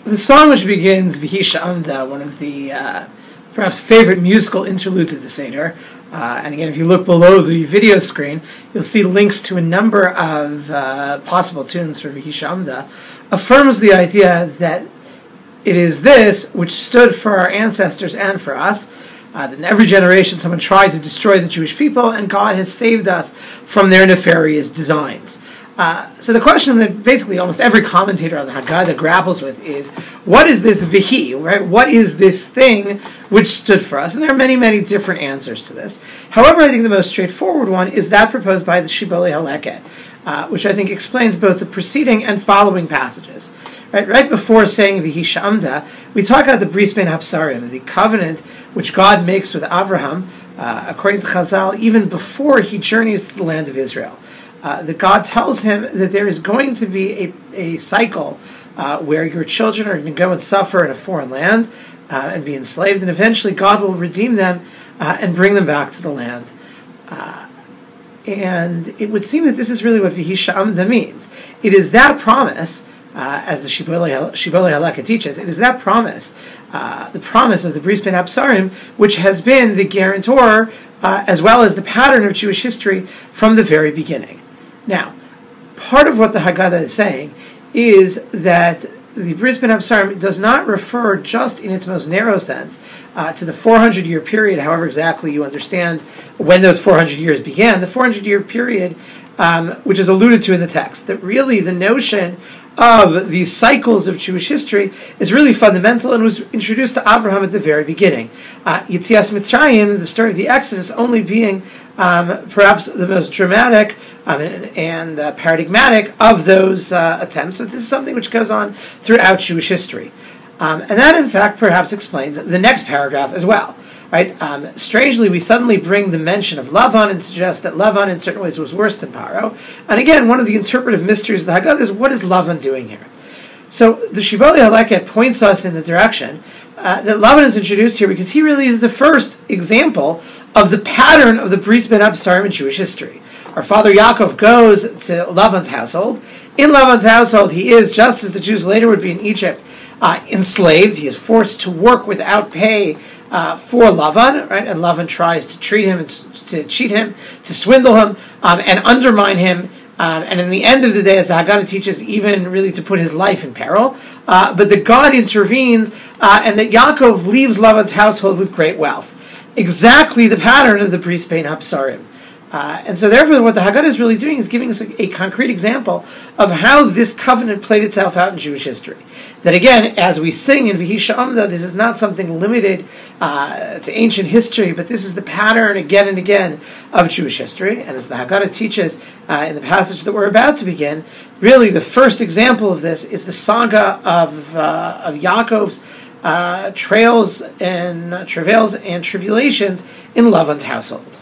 The song which begins Vehi Sheamda, one of the perhaps favorite musical interludes of the Seder, and again, if you look below the video screen, you'll see links to a number of possible tunes for Vehi Sheamda, affirms the idea that it is this which stood for our ancestors and for us, that in every generation someone tried to destroy the Jewish people, and God has saved us from their nefarious designs. So the question that basically almost every commentator on the Haggadah grapples with is, what is this Vehi, right? What is this thing which stood for us? And there are many, many different answers to this. However, I think the most straightforward one is that proposed by the Shibbolei Haleket, which I think explains both the preceding and following passages. Right before saying Vehi Sheamda, we talk about the Bris Ben Hapsarim, the covenant which God makes with Avraham, according to Chazal, even before he journeys to the land of Israel. That God tells him that there is going to be a cycle where your children are going to go and suffer in a foreign land and be enslaved, and eventually God will redeem them and bring them back to the land. And it would seem that this is really what Vehi Sheamda means. It is that promise, as the Shibbolei Halakha teaches, it is that promise, the promise of the Bris Ben Hapsarim, which has been the guarantor as well as the pattern of Jewish history from the very beginning. Now, part of what the Haggadah is saying is that the Bris Ben Hapsarim does not refer just in its most narrow sense to the 400-year period, however exactly you understand when those 400 years began, the 400-year period which is alluded to in the text, that really the notion of these cycles of Jewish history is really fundamental and was introduced to Avraham at the very beginning. Yetzias Mitzrayim, the story of the Exodus, only being perhaps the most dramatic and paradigmatic of those attempts, but this is something which goes on throughout Jewish history. And that, in fact, perhaps explains the next paragraph as well. Right? Strangely, we suddenly bring the mention of Lavan and suggest that Lavan in certain ways was worse than Paro. And again, one of the interpretive mysteries of the Haggadah is, what is Lavan doing here? So the Shibbolei Halakha points us in the direction that Lavan is introduced here because he really is the first example of the pattern of the Bris Ben Hapsarim in Jewish history. Our father Yaakov goes to Lavan's household. In Lavan's household, he is, just as the Jews later would be in Egypt, enslaved. He is forced to work without pay for Lavan, right? And Lavan tries to treat him, to cheat him, to swindle him, and undermine him. And in the end of the day, as the Haggadah teaches, even really to put his life in peril. But that God intervenes, and that Yaakov leaves Lavan's household with great wealth. Exactly the pattern of the Bris Ben Hapsarim. And so therefore what the Haggadah is really doing is giving us a concrete example of how this covenant played itself out in Jewish history. That again, as we sing in Vehi Sheamda, this is not something limited to ancient history, but this is the pattern again and again of Jewish history. And as the Haggadah teaches in the passage that we're about to begin, really the first example of this is the saga of Yaakov's travails and tribulations in Lavan's household.